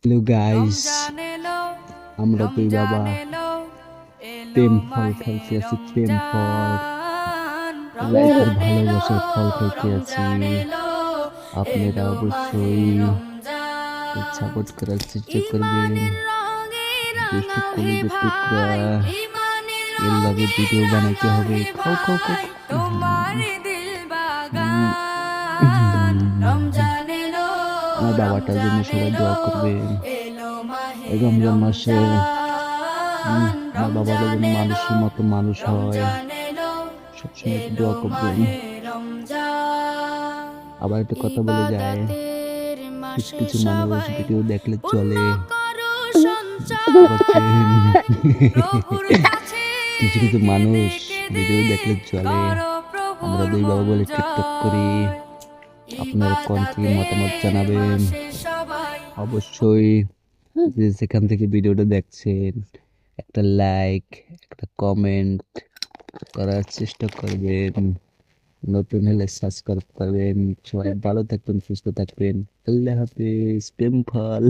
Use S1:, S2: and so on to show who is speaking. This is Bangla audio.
S1: হ্যালো গাইস, আমরা দুই বাবা প্রেম ফল খাইতে আছি। প্রেম ফল, লাইফের ভালোবাসার ফল খাইতে আছি। আপনারা অবশ্যই সাপোর্ট করার চেষ্টা করবেন। দুষ্টু কলিজের টুকরা, এর লাগে ভিডিও বানাইতে হবে। খাও খাও খাও খাও। আমার বাবাটার জন্য সবাই দোয়া করবেন। এই রমজান মাসে আমার বাবাটা যেন মানুষের মতো মানুষ হয়, সবসময় একটু দোয়া করবেন। আবার একটা কথা বলে যায়, কিছু কিছু মানুষ ভিডিও দেখলে চলে, কিছু কিছু মানুষ ভিডিও দেখলে চলে। আমরা দুই বাবা বলে টিকটক করি। আপনারা কোন থেকে মতামত জানাবেন অবশ্যই। যে যেখান থেকে ভিডিওটা দেখছেন, একটা লাইক, একটা কমেন্ট করার চেষ্টা করবেন। নতুন হলে সাবস্ক্রাইব করবেন। সবাই ভালো থাকবেন, সুস্থ থাকবেন। আল্লাহ হাফেজ। প্রেম ফল।